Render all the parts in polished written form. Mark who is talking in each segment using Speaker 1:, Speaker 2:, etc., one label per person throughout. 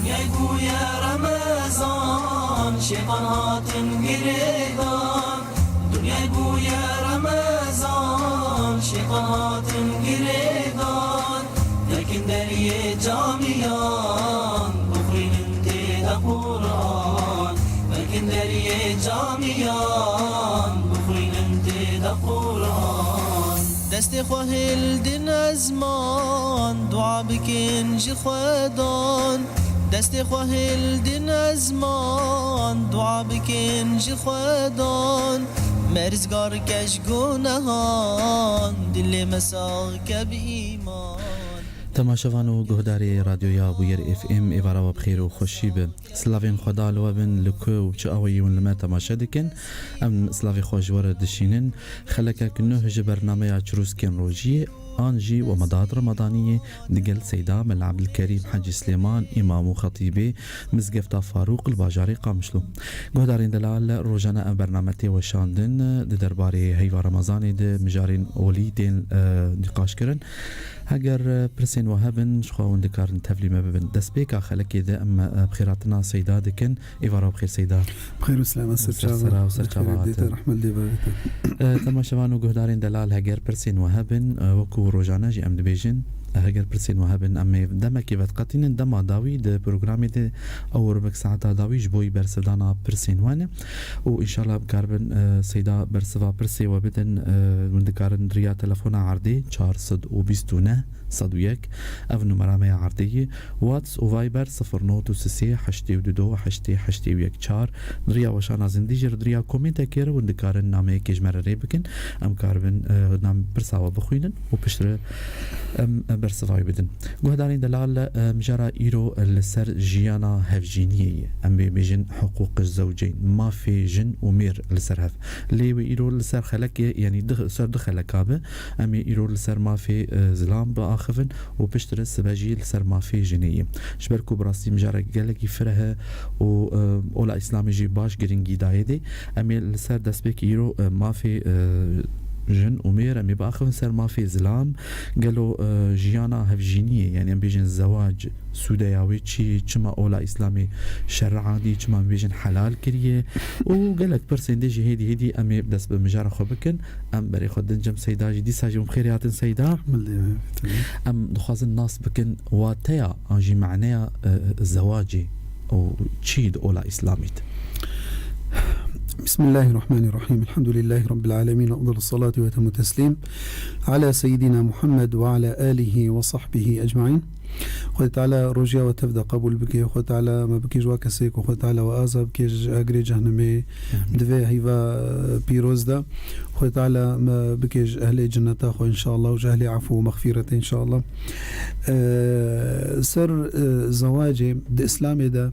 Speaker 1: دنیای بویا رمضان شیطان هاتن گریدان دنیای بویا رمضان شیطان هاتن گریدان لكن دریه جامیان بخورین انتید قرآن لكن دریه جامیان بخورین انتید قرآن دست خواه دن ازمان دعا بکن جی خودان دست خواه دن ازمان دعا بکن جی خودان مرزگار کش گناهان دل مساق کب ایمان.
Speaker 2: تماشاوان و گهداری رادیویا بویر اف ام ایوارا و بخیر و خوشی به سلاوین خدا لوابن لکو و چه آویون لما تماشا دکن ام سلاوی خوشوار دشینن خلکه کنه هج برنامه چروس کن روژی آنجي ومضات رمضانية دقل سيدة من عبد الكريم حاج سليمان إمام وخطيبي مزقفتا فاروق الباجاري قامشلو قهدارين دلال روجانا برنامجتي وشاندن درباري هيوا رمضاني مجارين وليدين نقاش كرن هاگر پرسین وهابن شخوان دکارن تفلیم ببن دست بیکا خلکی ده اما بخیراتنا سیدا دکن ایوارا بخیر سیدا
Speaker 3: بخیر و سلام
Speaker 2: سرچاوا
Speaker 3: دیتا رحمت دی بابیتا
Speaker 2: تماشاوان و گهدارین دلال هاگر پرسین وهابن وکو روجانا جی امد بیجن هاگر پرسین وهابن اما دمکی وقت قطین دما داوی ده پروگرامی ده او ربک ساعتا داوی جبوی برسدانا پرسین وانه و انشالله بکاربن سیدا برسوا پرسی و بدن من دکارن ریا تلفون عردی 429 صدويك اف نمرامي عرضية واتس و فايبر 09 82 8 4 دريا وشانا زنديجر دريا كومنتا كير وندكارن نامي كيجمر ريبكن ام كاربن نام برساوا بخوينن وبشتر ام برسفاي بدن قهدانين دلال مجرى ايرو لسر جيانا هفجينية ام بيجن حقوق الزوجين ما في جن ومير لسر هف ليوي ايرو لسر خلك يعني سر دخل كابه ام ايرو لسر ما في زلام خفن وبشتر السباجي لسر ما في جنيه شبركو براسي مجرى قالك يفرها و اولا اسلامي جي باش جرينجي دايدي امي لسر دسبك يرو ما في جن أمير أمي بآخر سر ما في زلام قالوا جيانا هفجينية يعني أم بيجن الزواج سوداوي كما أولا إسلامي شرعادي كما بيجن حلال كريه وقالك برسين ديجي هيدي أمي بدس بمجارة خبكن أم بري خدن جم سيداجي دي ساجي ومخيريات سيدا أم دخواز الناس بكن واتيا أنجي معناها الزواجي أو تشيد أولا إسلاميت.
Speaker 3: بسم الله الرحمن الرحيم الحمد لله رب العالمين وأفضل الصلاة وأتم التسليم على سيدنا محمد وعلى آله وصحبه أجمعين. خد تعالى رجيا وتفدى قبول بكي خد تعالى ما بكي جوا كسيك وخد تعالى وآزا بكي أجري جهنمي دفع هيفا بيروز دا خد تعالى ما بكي أهل جنة خو إن شاء الله وجهلي عفو ومغفرة إن شاء الله. سر زواجي ده إسلامي ده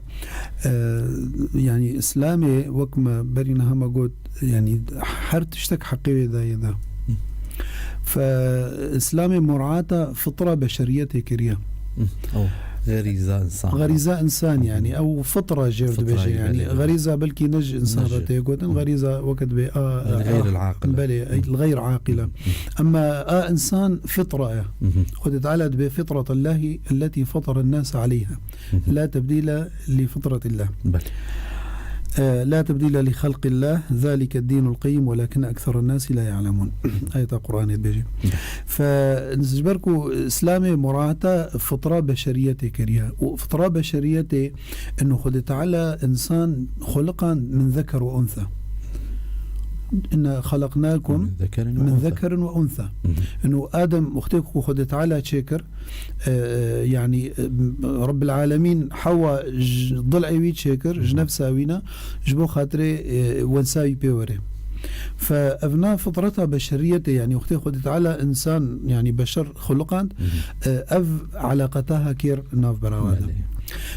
Speaker 3: يعني إسلامي وكما برينا هما قد يعني حرت اشتك حقيقي ده فإسلامي مراعاة فطرة بشرية كريه غريزة إنسان يعني أو فطرة جيرد بيجي يعني غريزة بلكي نج إنسان رتيقود غريزة وقت بي
Speaker 2: الغير العاقلة
Speaker 3: بلي الغير عاقلة أما إنسان فطرة خد تعالى بفطرة الله التي فطر الناس عليها لا تبديل لفطرة الله
Speaker 2: بلي
Speaker 3: لا تبديل لخلق الله ذلك الدين القيم ولكن أكثر الناس لا يعلمون آية قرآن بيجي فنسجبركو إسلامي مراعاة فطرة بشرية كريهة وفطرة بشرية أنه خد تعالى إنسان خلقا من ذكر وأنثى إن خلقناكم من ذكر وأنثى إنه آدم أختك خد تعالى شكر يعني رب العالمين حواء ضلعي شكر جنب ساوينا جبو خاطري ونساوي بيوري فأبناء فطرتها بشرية يعني أختي خد تعالى إنسان يعني بشر خلقا علاقتها كير ناف براوانا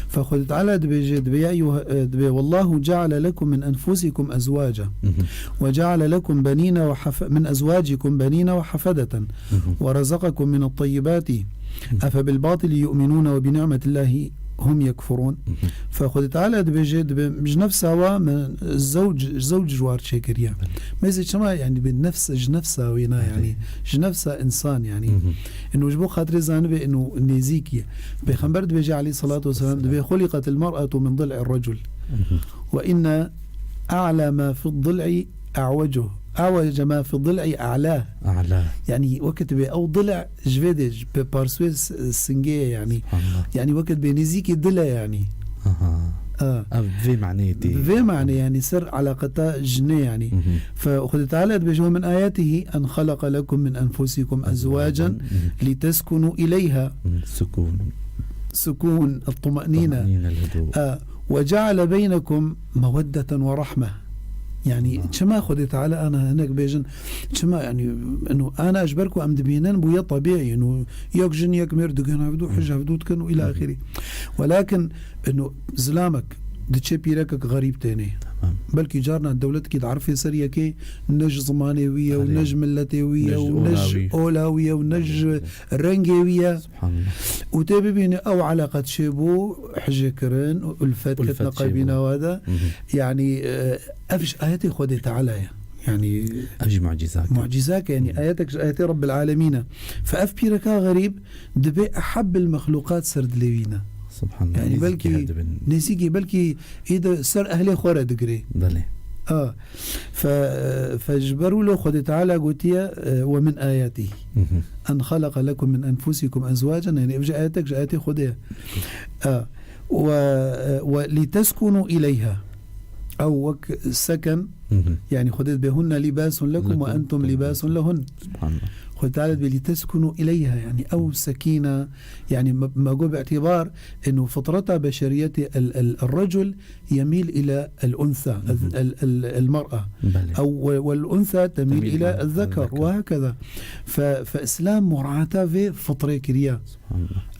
Speaker 3: فخذ تعالى دبي والله جعل لكم من أنفسكم أزواجا وجعل لكم بنين من أزواجكم بنين وحفدة ورزقكم من الطيبات أفبالباطل يؤمنون وبنعمة الله هم يكفرون. فخذ تعالى دبيجد مش نفسها من زوج جوار شكريا ما يزيد شما يعني بالنفس نفسها وينا يعني نفسها إنسان يعني إنه جبو خاطر زانبه إنه نيزيكي بيخنبر دبيجي عليه الصلاة والسلام دبي خلقت المرأة من ضلع الرجل وإن أعلى ما في الضلع أعوجه أعوج ما في الضلع أعلاه يعني وقت بي أو ضلع جفيدج ببارسويس سنجيه يعني وقت بينزيكي ضلع يعني
Speaker 2: في معنى
Speaker 3: يعني سر علاقتا جنيه يعني فأخذ تعالى بجوه من آياته أن خلق لكم من أنفسكم أزواجا لتسكنوا إليها سكون الطمأنينة وجعل بينكم مودة ورحمة يعني كما خذ تعالى أنا هناك بيجن كما يعني إنه أنا أجبركم أم دبينان بويا طبيعي إنه يكجن يكمر دقنا بدو حجة بدو كانوا إلى آخره ولكن إنه زلامك دتشي بيركك غريب تاني بلكي جارنا الدولة كي عارفة سرية كي نج زمانوية ونج ملتوية ونج أولاوية ونج رنجوية سبحان الله وتابي بيني أو علاقة شبو حجة كرن والفات كتنا قايبين وهذا يعني أفش آياتي خذي تعالى يعني
Speaker 2: أفش
Speaker 3: معجزات يعني آيات رب العالمين فأف بيركا غريب دبي أحب المخلوقات سرد لوينا
Speaker 2: سبحان الله
Speaker 3: يعني بلكي نسيكي بلكي إذا سر أهلي خورا دقري
Speaker 2: بلي
Speaker 3: فاجبروا له خذ تعالى قوتيا ومن آياته أن خلق لكم من أنفسكم أزواجا يعني إبجا آياتك آياتي خذيها ولتسكنوا إليها أو سكن يعني خذت بهن لباس لكم وأنتم لباس لهن
Speaker 2: سبحان الله
Speaker 3: خذ تعالى لتسكنوا إليها يعني أو سكينة يعني ما قو باعتبار أنه فطرتها بشرية الرجل يميل إلى الأنثى المرأة أو والأنثى تميل إلى الذكر وهكذا فإسلام مراعاته في فطرة كريا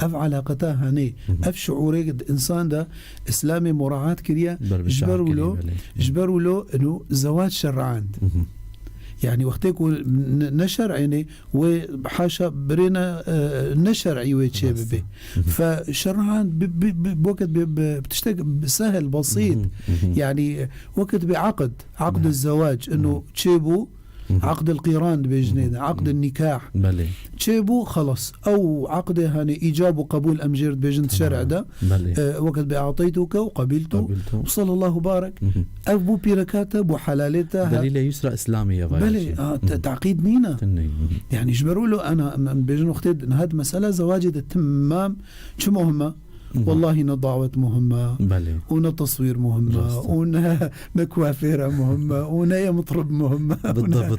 Speaker 3: أف علاقتها هني أف شعوري إنسان ده إسلامي مراعاة كريا جبروا له أنه زواج شرعان يعني وقتك نشر عيني وحاشا برينا نشر عيوة شيء به فشرعان بوقت بتشتغل بسهل بسيط يعني وقت بعقد الزواج انه تشيبو عقد القيران بجنيد عقد النكاح تشيبو خلص او عقد هاني ايجاب وقبول امجير بجن الشرع ده وقت باعطيتك وقبلته وصلى الله بارك ابو بيركاته ابو حلالته
Speaker 2: دليل يسرى اسلاميه
Speaker 3: بلي تعقيد مينا يعني جبروا له انا بجن وقت هاد مساله زواج تمام شو مهمه والله نضاوة مهمة تصوير مهمة ونكوافيرة مهمة ونيا مطرب مهمة
Speaker 2: بالضبط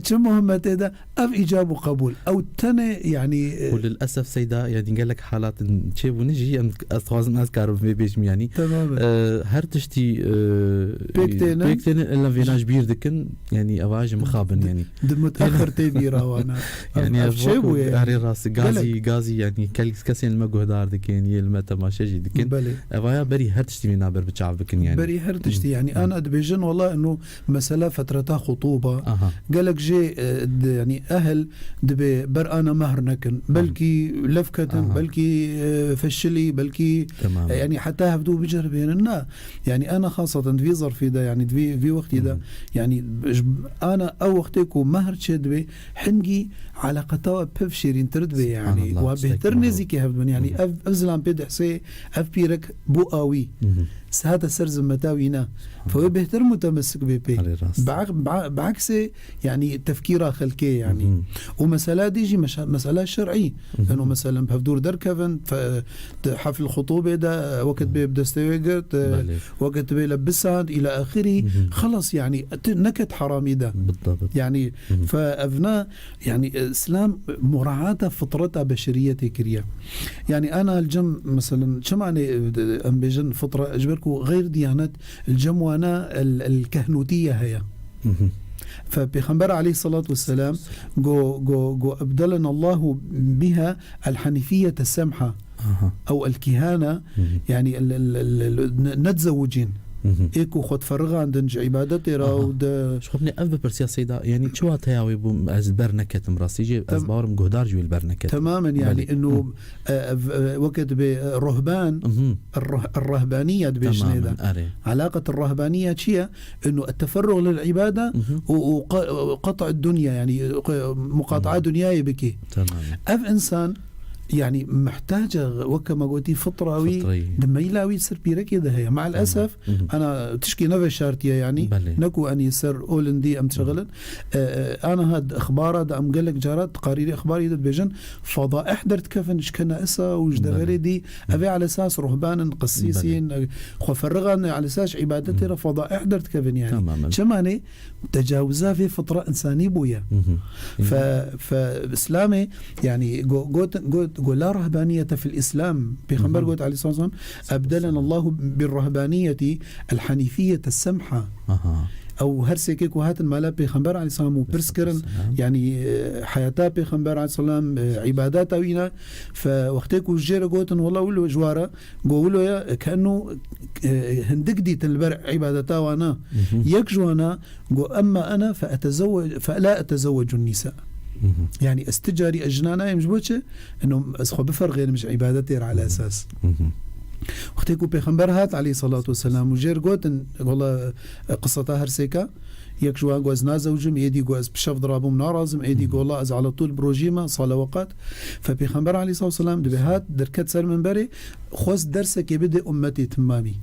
Speaker 3: شو مهمة تدا أف إجاب وقبول أو تاني يعني
Speaker 2: وللأسف سيدا يعني قال لك حالات تشيب ونجي أتوازن أذكار في بيش يعني هرتشتي بيكتين إلا فيناج بير دكن يعني أواج مخابن يعني
Speaker 3: متأخر تبيرا وانا
Speaker 2: يعني أفشيبو يعني راسي غازي يعني كسين المجهودار دكين تماشى جدي كن أبايا بري هرتشتي من نابر بتشعب بكن يعني
Speaker 3: بري هرتشتي يعني أنا أدبيجن والله إنه مسألة فترتها خطوبة قالك جي يعني أهل دبي بر أنا مهر نكن بلكي لفكة بلكي فشلي بلكي يعني حتى هفدو بجربين النا يعني أنا خاصة في ظرفي ده يعني في وقتي ده يعني أنا أو وقتك ومهر شدبي حنجي على قطاوة بفشيرين تردبي يعني وبهتر نزيكي هفدون يعني أفزلان بيد حسي أف بيرك بوقاوي هذا سرز متاوينا فهو بهتر متمسك ببي بعكس يعني تفكيره خلقي يعني ومسألة ديجي مسألة شرعي انه مثلا بهدور دركفن حفل الخطوبة ده وقت بيبدستويقت وقت بيلبسها الى اخره خلص يعني نكت حرامي ده بالضبط يعني فأفنا يعني اسلام مراعاة فطرتها بشرية كريا يعني انا الجم مثلا شمعني ام بيجن فطرة اجبركم غير ديانات الجموانة الكهنوتية هي فبيخنبر عليه الصلاة والسلام جو أبدلنا الله بها الحنيفية السمحة أو الكهانة يعني نتزوجين ايكو خد فرغ عندنج عبادتي راو ده
Speaker 2: شو خبني أف برسيا سيدا يعني شو هتياوي بوم از برنكت مراسيجي از باورم جهدار جو البرنكت
Speaker 3: تماما يعني انه وقت بالرهبان الرهبانية بجنيدا علاقة الرهبانية شيء انه التفرغ للعبادة وقطع الدنيا يعني مقاطعة دنياي بكي اف انسان يعني محتاجة وكما قلتي فطراوي لما يلاوي يصير بيركي ده هي مع الأسف أنا تشكي نفس شارتيا يعني نكو أن يصير أولندي أم تشغلن أنا هاد أخبار هذا أم قال لك جارات تقارير أخبار يدد بيجن فضائح درت كفن إشكنا إسا وجدغري دي أبي على أساس رهبان قسيسين خفرغان على أساس عبادتي فضائح درت كفن يعني شماني تجاوزها في فطرة إنسانية بويا فإسلامي يعني قلت لا رهبانية في الإسلام بخبر قلت عليه الصلاة والسلام أبدلنا الله بالرهبانية الحنيفية السمحة أو هرسيكيك وهات المالا بخبر عليه الصلاة والسلام وبرسكرن يعني حياتا بخبر عليه الصلاة والسلام عبادات وينا فوقتك وجيرة قلت والله ولو جوارة قولوا يا كأنه هندك دي تنبرع عبادتا وانا يكجوانا أما أنا فلا أتزوج النساء يعني استجاري أجنانا يمجبوتش إنه أسخو بفرغين مش عبادتي على أساس وقتكو بيخنبر هات عليه الصلاة والسلام وجير قوتن والله قصتها هرسيكا يكشوا جواز نازوجم يدي جواز بشف ضرابهم نارازم يدي والله أز على طول بروجيما صلاة وقت فبيخنبر عليه الصلاة والسلام دبهات دركت سر من بري خوص درسك يبدأ أمتي تمامي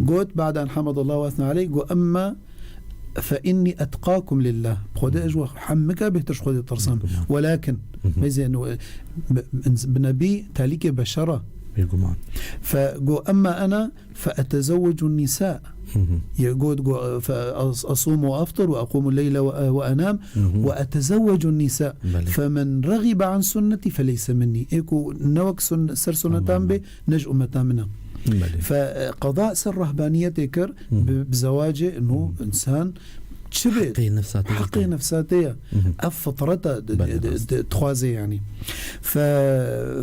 Speaker 3: قوت بعد أن حمد الله وأثنى عليه قو أما فإني أتقاكم لله بخود أجوا حمك بهتش خود الترسم ولكن ميزي أنه بنبي تاليك بشرة فقو أما أنا فأتزوج النساء يقول فأصوم وأفطر وأقوم الليل وأنام وأتزوج النساء فمن رغب عن سنتي فليس مني إيكو نوك سر سنتان بي نج أمتامنا فقضاء سر رهبانية تكر بزواجه أنه إنسان شبه حقي نفساتية أفطرته تخوازي يعني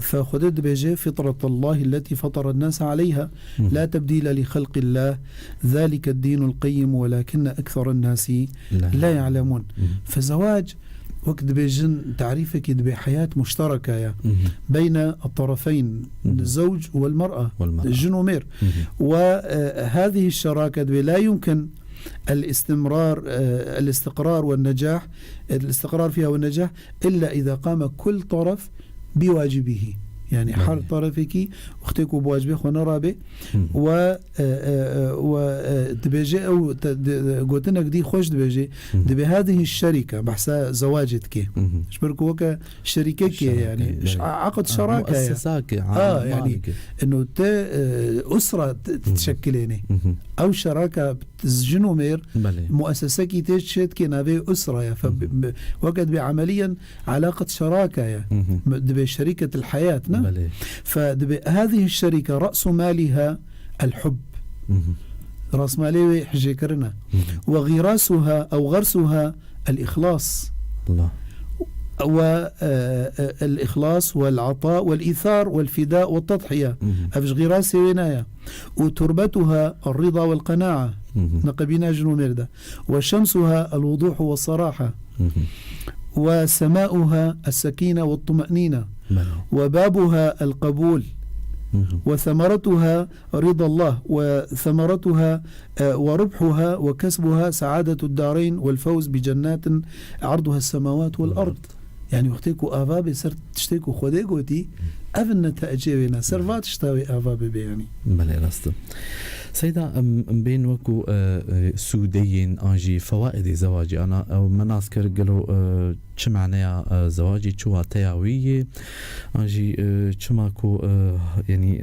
Speaker 3: فخدت بيجي فطرة الله التي فطر الناس عليها لا تبديل لخلق الله ذلك الدين القيم ولكن أكثر الناس لا يعلمون فزواج وقت بيجن تعريفك بحياة مشتركة بين الطرفين الزوج والمرأة الجنومير وهذه الشراكة لا يمكن الاستقرار والنجاح الاستقرار فيها والنجاح إلا إذا قام كل طرف بواجبه يعني حر طرفك اختك بواجبه ونرابه و تبيجي او قلت لك دي خوش تبيجي بهذه الشركه بحسها زواجتك شبرك وك شريكك يعني عقد شراكه
Speaker 2: مؤسساك
Speaker 3: يعني انه اسره تتشكليني او شراكه جنومير مؤسسه كي تشت كنابي اسره فوقت بعمليا علاقه شراكه بشركه الحياه فهذه الشركة رأس مالها الحب رأس مالها حجيكرنا وغراسها أو غرسها الإخلاص الله والإخلاص والعطاء والإيثار والفداء والتضحية أفش غراسي وينايا وتربتها الرضا والقناعة نقبنا جنومير وشمسها الوضوح والصراحة وسماؤها السكينة والطمأنينة وبابها القبول وثمرتها رضا الله وثمرتها وربحها وكسبها سعادة الدارين والفوز بجنات عرضها السماوات والأرض يعني وقتكو آفابي سرت تشتكو خوديقوتي أفن تأجيبنا سرفات تشتاوي آفابي بيعني
Speaker 2: بلي رستو سيدا بين وكو سوديين انجي فوائد زواجي انا او مناسكر قالوا شو معناها زواجي شو تياوي انجي شو ماكو يعني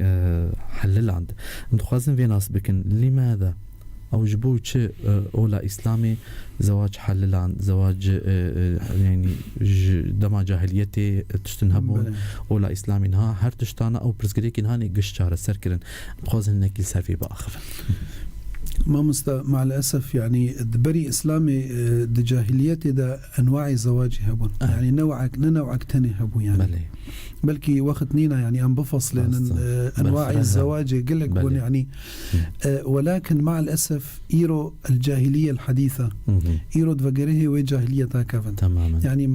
Speaker 2: حلل عند متخازن في ناس بكن لماذا او جبوش اولا اسلامي زواج حلل عن زواج يعني دما جاهليتي تشتنهبون اولا اسلامي نها هر تشتانا او برزقريك نهاني قشتار السركرن بخوزن نكيل سرفي باخفن
Speaker 3: ما مع الأسف يعني دبري إسلامي دجاهليتي دا أنواع زواج هبون يعني نوعك تاني هبو يعني بلكي وقت نينا يعني أن بفصل أنواع الزواج قلك بون يعني ولكن مع الأسف إيرو الجاهلية الحديثة إيرو دفقره وجاهلية كافن
Speaker 2: تماما
Speaker 3: يعني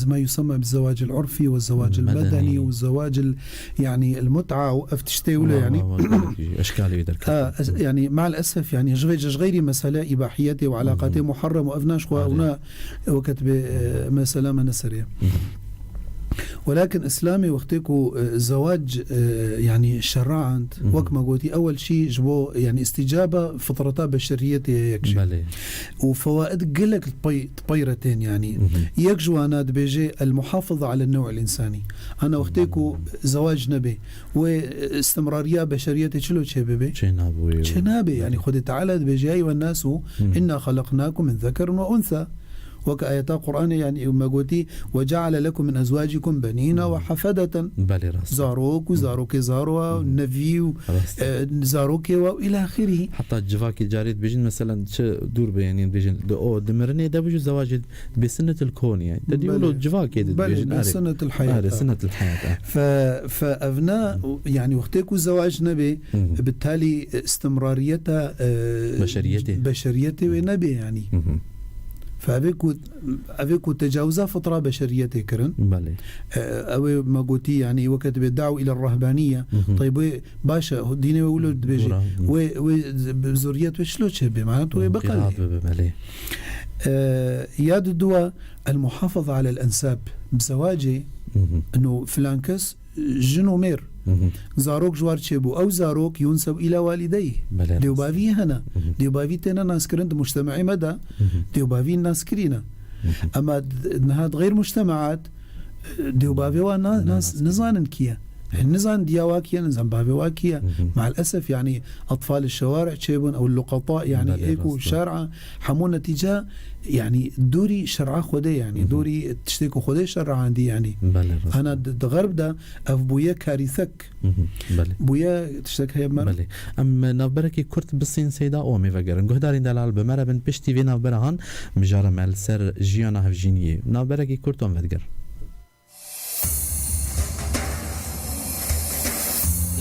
Speaker 3: ما يسمى بالزواج العرفي والزواج المدني والزواج يعني المتعة وأفتشتي ولا يعني
Speaker 2: أشكال
Speaker 3: يعني مع الأسف يعني غيري مسألة إباحيتي وعلاقاتي محرم وأفناش وأنا وكتب مسألة منسرية ولكن إسلامي وقتكو زواج يعني شرعا وقت ما قلتي أول شيء جبو يعني استجابة فطرتها بشريتي يكشي وفوائد قلك طبيرتين يعني يكجو أنا بيجي المحافظة على النوع الإنساني أنا وقتكو زواج نبي واستمرارية بشريتي شلو تشببي شنابي يعني خد تعالى بيجي أيها الناس إنا خلقناكم من ذكر وأنثى وكآيات القرآن يعني ما قلتي وجعل لكم من أزواجكم بنين وحفدة زاروك وزاروك زاروا نفي زاروك وإلى آخره
Speaker 2: حتى الجفاكي جاريد بيجين مثلا دور بيعني بيجين دمرني ده بيجو زواج بسنة الكون يعني ده يقولوا الجفاكي
Speaker 3: بيجين بسنة الحياة
Speaker 2: سنة الحياة
Speaker 3: فأبناء يعني وقتكو الزواج نبي بالتالي استمراريتها بشريته ونبي يعني فأبيكو تجاوزا فطرة بشريتي كرن أو ما قلتي يعني وقت بيدعوا إلى الرهبانية طيب باشا ديني وولد بيجي وزوريات وشلو تشبه معناته بقى ياد الدواء المحافظة على الأنساب بزواجي أنه فلانكس جنومير زاروك جوار تشيبو أو زاروك ينسب إلى والديه ديوبافي هنا ديوبافي تينا ناس كرنت مجتمعي مدى ديوبافي الناس كرينا أما نهاد غير مجتمعات ديوبافي وناس نزان كيا النزان دياواكيا نزان بافي واكيا مع الأسف يعني أطفال الشوارع تشيبون أو اللقطاء يعني إيكو شارع حمون نتيجة يعني دوري شرعة خدي يعني دوري تشتكو خدي شرعة عندي يعني أنا دغرب ده أف بويا كارثك بويا تشتك هيا بمرة
Speaker 2: أم نابركي كرت بالصين سيدا أومي فقرن قهدارين دلال بمرة بن بشتي في نابرهان مجارة مال سر جيانا هفجينية نابركي كرت أم فقر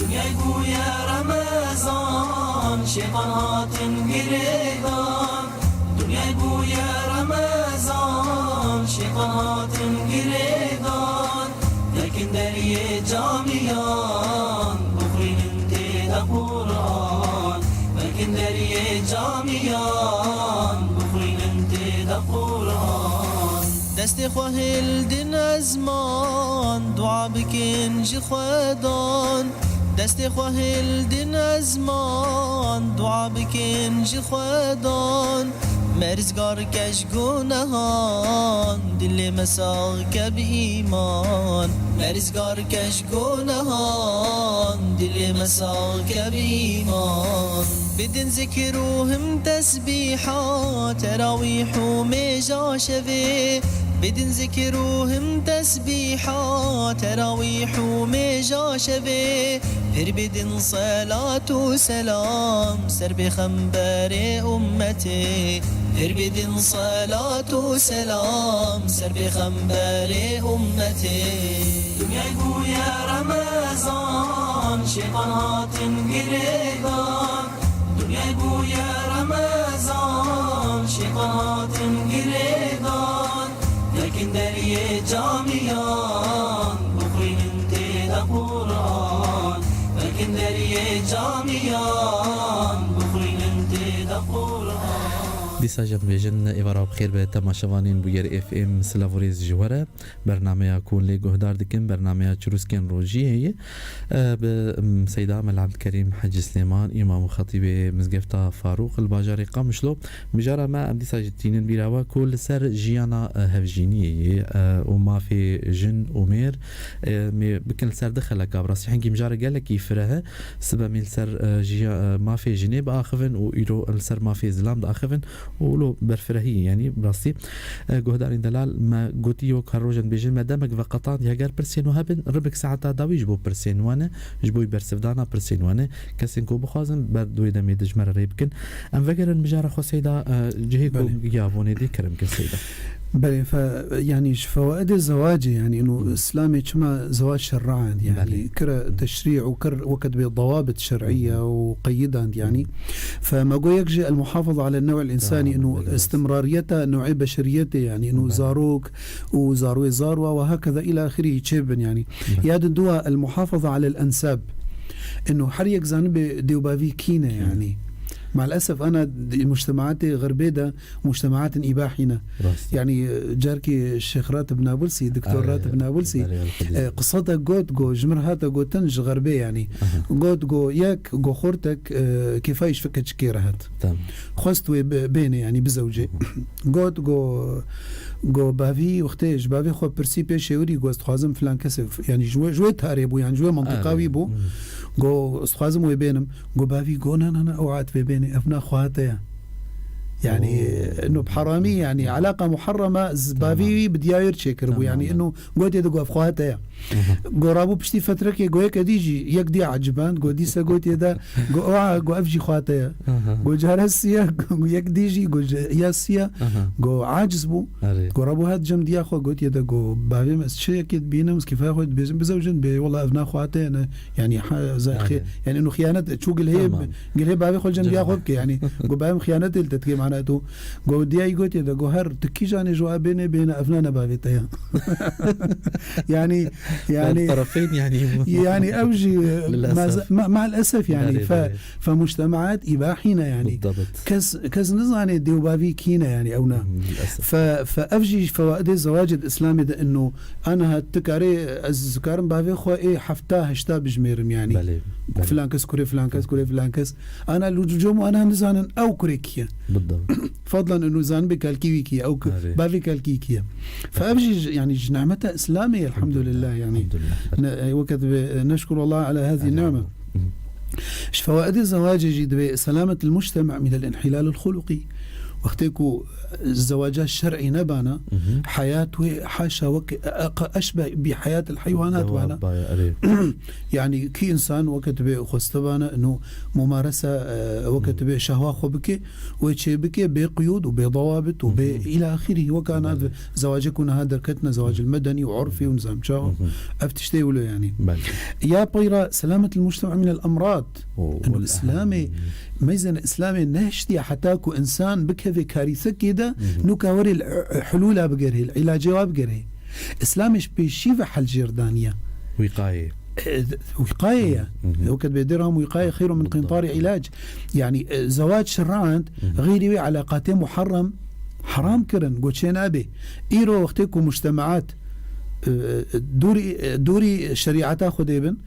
Speaker 1: دنيا يا رمضان شيطان هاتن قريبان دنيا يا رمضان شيطان هاتن قريبان لكن دري جاميان بخرين انت قرآن لكن دري جاميان بخرين انت قرآن دست خوهل دن ازمان دعا بكن جي خودان دست خوهل دن ازمان دعا بکن جی خودان مرزگار کش گناهان دل مساق کب ایمان مرزگار کش گناهان دل مساق کب ایمان بدن ذکر و هم تسبیحات تراویح و میجا شوی بدن ذکر و هم تسبیحات تراویح و میجا شوی پھر بدن صلاة و سلام سر بخنبر امتی پھر بدن صلاة و سلام سر بخنبر امتی دنیا گویا رمضان شیطان هاتن گریبان دنیا گویا رمضان شیطان هاتن گریبان لكن دري جاميان بخرين انت قرآن لكن دري جاميان بخرين انت قرآن
Speaker 2: دیسا بیجن ایوارا بخیر به تماشاوانین بویر اف ام سلاوریز جواره برنامه کون لی گهدار دکن برنامه چروسکن روجیه به سیدا عمل عبدالکریم حج سلیمان امام و خطیب مزگفتا فاروق الباجاری قامشلو مجارا ما دیسا جتینن بیراوا کل سر جیانا هفجینیه و ما في جن ومير بكل سر دخل كابراس حنكي مجارا قال لك يفرها سبب من سر جيا ما في جنيب اخفن و يرو السر ما في زلام اخفن ولو برفرهي يعني براستي جهدان دلال ما قوتيو كاروجن بيجن ما دامك فقطان ياجر برسين وهابن ربك ساعتا داوي جبو برسين وانا جبو برسفدانا برسين وانا كسنكو بخازم بردوي دمي دجمر ريبكن ام فكر المجاره خو سيدا جهيكو جابوني دي كرم كسيدا
Speaker 3: بلي يعني فوائد الزواج يعني انه الاسلامي كما زواج شرعان يعني كره تشريع وكد بضوابط شرعيه وقيدا يعني فما يجي المحافظه على النوع الانساني انه استمراريته نوعيه بشريته يعني انه زاروك وزاروي زاروا وهكذا الى اخره تشبن يعني ياد دوا المحافظه على الانساب انه حريك زانب ديوبافي كينا يعني مع الأسف أنا المجتمعات غربية مجتمعات إباحية يعني جاركي الشيخ راتب نابلسي دكتور راتب نابلسي قصتها قوت جو جمرهاتا جو تنج غربية يعني قوت جو ياك جو خورتك كيفاش فكت شكيرهات خست بيني يعني بزوجي قوت جو بافي وقتاش بافي خو برسيبي شيوري قوست خوازم فلان كسف يعني جوي تاريبو يعني جوي منطقاوي بو جو استخازم ويبينم جو بافي جو انا اوعات في بيني ابناء خواتي يعني انه بحرامي يعني علاقه محرمه بافي بدياير تشكربو يعني انه قلت يدقوا خواتي جو رابو بشتي فتره كي جو هيك ديجي يك دي عجبان جو دي سقوت يدا جو اوعى جو افجي خواتي جو جارسيا جو يك ديجي جو ياسيا جو عاجز بو جو رابو هاد جم دي اخو قلت يدا جو بافي مس شي اكيد بينهم كيف اخذ بزوجن والله ابناء خواتي انا يعني زي يعني انه خيانه شو قال هي بافي خل جم دي اخو يعني جو بافي خيانه تتكي معناته جو دي قلت يدا جو هر تكي جاني جو بين افنان بافي تيا يعني
Speaker 2: الطرفين
Speaker 3: يعني أوجي مع الأسف يعني فمجتمعات إباحينا يعني كز نزاني ديوبافي كينا يعني أونا فأوجي فوائد الزواج الإسلامي ده إنه أنا هتكاري الزكارم بافي خو إيه حفتاه هشتا بجميرم يعني فلان كس كوري فلان كس كوري فلان كس أنا لوجوم أنا نزانن أو كوريكيا بالضبط فضلا إنه زان بكالكيكيا أو بافي كالكيكيا فأوجي يعني نعمتها إسلامية الحمد لله يعني وكذا نشكر الله على هذه النعمة. فوائد الزواج يجد بسلامة المجتمع من الانحلال الخلقي وقتكو الزواج الشرعي نبانا حياة حاشا أشبه بحياة الحيوانات وانا يعني كي إنسان وقت بخستبانا إنه ممارسة وقت بشهوة خبكي ويتشبكي بقيود وبضوابط إلى آخره وكان زواج يكون هذا كتنا زواج المدني وعرفي ونظام شاو أفتشتي ولا يعني يا بيرا سلامة المجتمع من الأمراض إنه الإسلامي ميزان الإسلامي نهشتي حتاكو إنسان بكذا كارثة كده نكاوري الحلول بقره العلاج بقره إسلامش بيشيف حل جردانية وقاية وكد بيدرهم وقاية خير من قنطار علاج يعني زواج شرعاند غيري علاقاتين محرم حرام كرن قوتشين أبي إيرو وقتكو مجتمعات دوري شريعتها خديبن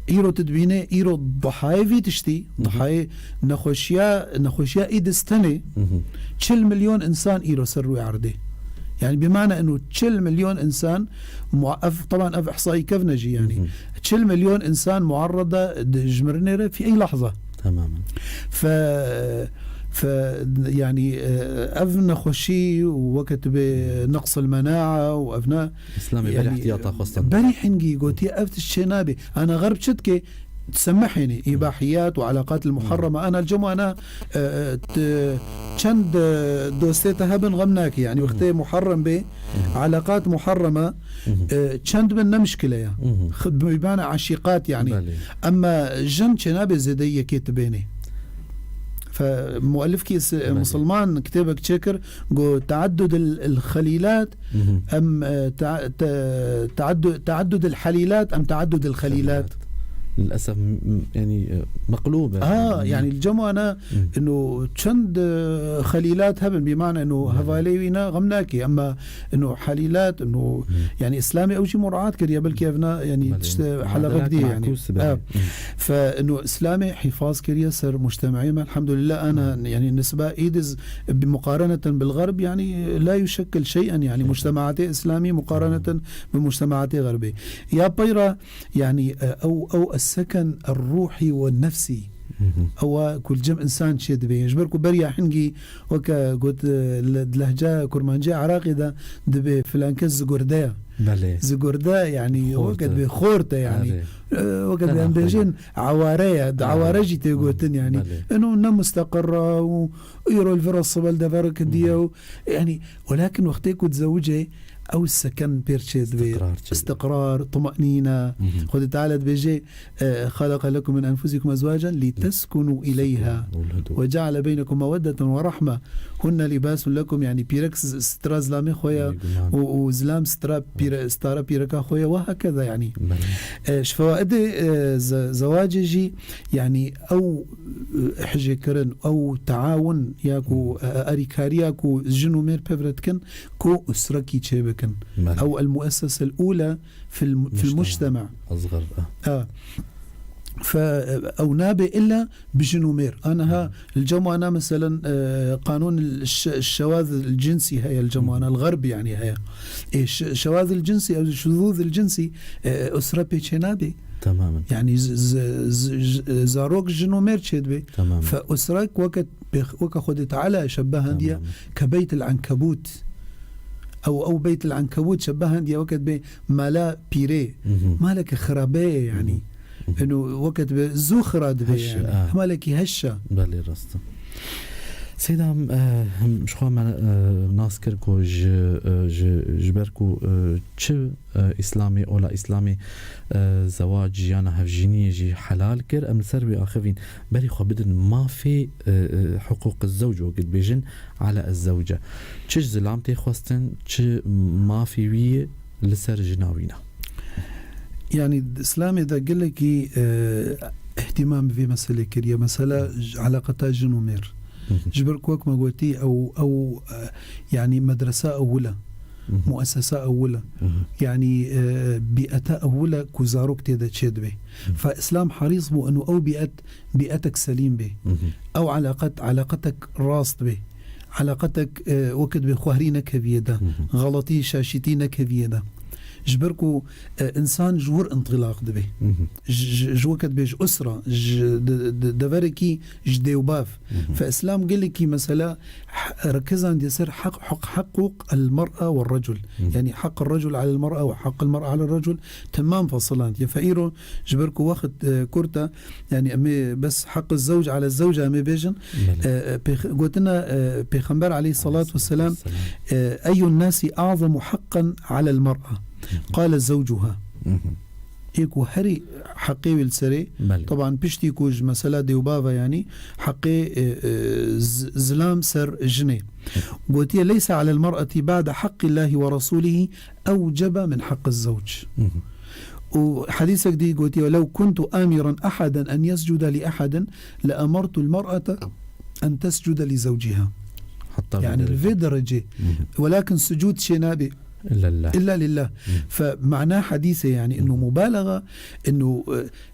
Speaker 3: إيرو تدبينه إيرو ضحايا في تشتي ضحايا نخوشيا إيدستني 4 مليون إنسان إيرو سروا عرضه يعني بمعنى إنه 4 مليون إنسان طبعا إحصائي كيف نجي يعني 4 مليون إنسان معرضة جمرنيرة في أي لحظة تماما يعني أفنى خشي ووقت بنقص المناعة وأفنى
Speaker 2: إسلامي يعني بري احتياطا خاصة
Speaker 3: بري حنجي قوتي أفت الشنابي أنا غرب شتكي تسمحيني إباحيات وعلاقات المحرمة أنا الجمعة أنا چند دوستيتها هبن غمناكي يعني وقتي محرم به علاقات محرمة چند من مشكلة يعني بمعنى عشيقات يعني أما جن شنابي زيدية كيتبيني فمؤلف كيس مسلمان كتابك تشكر جو تعدد الخليلات أم تعدد الحليلات أم تعدد الخليلات
Speaker 2: للأسف يعني مقلوبة
Speaker 3: يعني الجمع أنا إنه چند خليلات هبن بمعنى إنه هفاليوينا غمناكي أما إنه حليلات إنه يعني إسلامي أو شيء مراعاة كريا بلكي أبنا يعني حلقة دي يعني فإنه إسلامي حفاظ كريا سر مجتمعي ما الحمد لله أنا يعني النسبة إيدز بمقارنة بالغرب يعني لا يشكل شيئا يعني مجتمعاتي إسلامي مقارنة بمجتمعاتي غربي يا بيرا يعني أو السكن الروحي والنفسي أو كل جم إنسان شيد بيه جبركو بريا حنجي وكا قلت لهجة كرمانجة عراقي ده دبي فلان كز زقرداء زقرداء يعني وقت بخورته يعني وقت بيجين عوارية عوارجي تقولتن يعني إنه نم مستقرة ويرو الفرص بلدة فرق ديو يعني ولكن وقتك وتزوجي أو السكن بيرشيد استقرار طمأنينة خذ تعالى بيجي خلق لكم من أنفسكم أزواجا لتسكنوا إليها وجعل بينكم مودة ورحمة هن لباس لكم يعني بيركس سترا زلامي خويا وزلام ستارا بيركا خويا وهكذا يعني فوائد زواجي يعني أو حجكرن أو تعاون ياكو أريكارياكو جنو مير بفرتكن كو أسركي تشيبك أو المؤسسة الأولى في المجتمع
Speaker 2: أصغر
Speaker 3: أو نابي إلا بجنومير أنا الجمعنا مثلا قانون الشواذ الجنسي هي الجمعنا الغرب يعني هي الشواذ الجنسي أو الشذوذ الجنسي أسرة بيتشنابي
Speaker 2: تماما
Speaker 3: يعني زاروك جنومير تشدبي فأسرك وقت خدت على شبه هندية كبيت العنكبوت أو بيت العنكبوت شبه هندية وقت بي مالا بيري مالك خرابية يعني إنه وقت زو خراد بي يعني مالك هشة
Speaker 2: بالي راسته سيدام مش خواهم ناس كركو جبركو چه إسلامي أولا إسلامي زواج يانا هفجيني جي حلال كر أم سربي آخرين بري خوا بدن ما في حقوق الزوج وقت بيجن على الزوجة چش زلامتي خواستن چه ما في وي لسر جناوينا
Speaker 3: يعني الإسلام إذا قل لك اهتمام في مسألة كريا مسألة علاقتها جنومير جبرك وك ما قلتي أو يعني مدرسة أولى مؤسسة أولى يعني بيئة أولى كوزاروك تيدا تشيد به فإسلام حريص بو أنه أو بيئتك سليم به أو علاقتك راست به علاقتك وقت بخوارينك بيدا غلطي شاشتينك بيدا جبركو إنسان جور انطلاق دبي جوكت بيج أسرة دفركي جديوباف فإسلام قال لك مثلا ركز عند يصير حقوق المرأة والرجل يعني حق الرجل على المرأة وحق المرأة على الرجل تمام فصلان فإيرو جبركو واخد كورتا يعني أمي بس حق الزوج على الزوجة أمي بيجن قلتنا بيخنبر عليه الصلاة والسلام أي الناس أعظم حقا على المرأة قال زوجها إيكو هري حقي والسري طبعا بشتي كوج مسألة ديوبابا يعني حقي زلام سر جني قلت ليس على المرأة بعد حق الله ورسوله أوجب من حق الزوج وحديثك دي قلت ولو كنت آمرا أحدا أن يسجد لأحد لأمرت المرأة أن تسجد لزوجها يعني الفي درجة ولكن سجود شنابي إلا لله فمعناه حديثه يعني إنه مبالغة إنه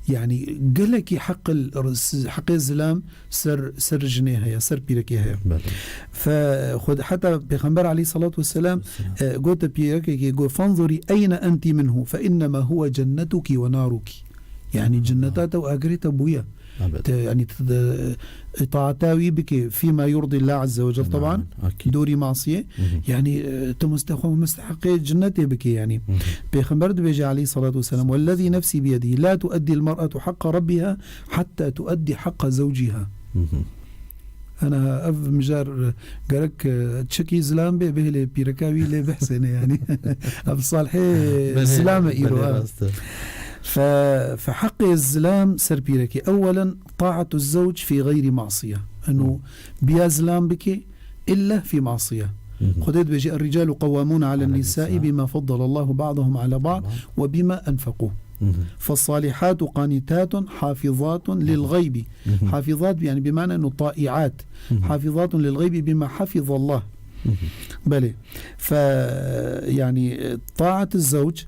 Speaker 3: يعني قلك حق الزلام سر جنيها يا سر بيركيها فخد حتى بيغمبر عليه الصلاة والسلام قلت بيركي يقول فانظري أين أنت منه فإنما هو جنتك ونارك يعني جنتات وأجريت أبويا يعني طاعتاوي بك فيما يرضي الله عز وجل طبعا دوري معصية يعني مستحق جنتي بك يعني بيخبرت بيجي عليه الصلاة والسلام والذي نفسي بيده لا تؤدي المرأة حق ربها حتى تؤدي حق زوجها أنا أف مجار قرك تشكي زلام به لي بيركاوي لي بحسن يعني أف صالحي زلام إيرو فحق الزلام سربيركي أولا طاعة الزوج في غير معصية أنه بيا زلام بك إلا في معصية خدت بيجي الرجال قوامون على النساء بما فضل الله بعضهم على بعض وبما أنفقوا فالصالحات قانتات حافظات للغيب حافظات يعني بمعنى أنه طائعات حافظات للغيب بما حفظ الله بلي يعني طاعة الزوج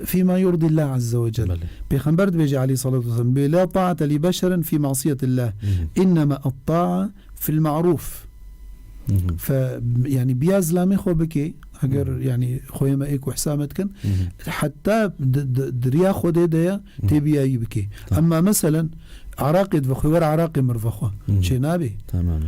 Speaker 3: فيما يرضي الله عز وجل بيخنبر بيجي عليه الصلاة والسلام لا طاعة لبشر في معصية الله إنما الطاعة في المعروف يعني بيازلامي خو بكي هجر يعني خويا ما إيك وحسامتكن حتى دريا خودي ديا تبيا يبكي. أما مثلا عراقي دفخوار عراقي مرفخوه شي نابي
Speaker 2: تمام.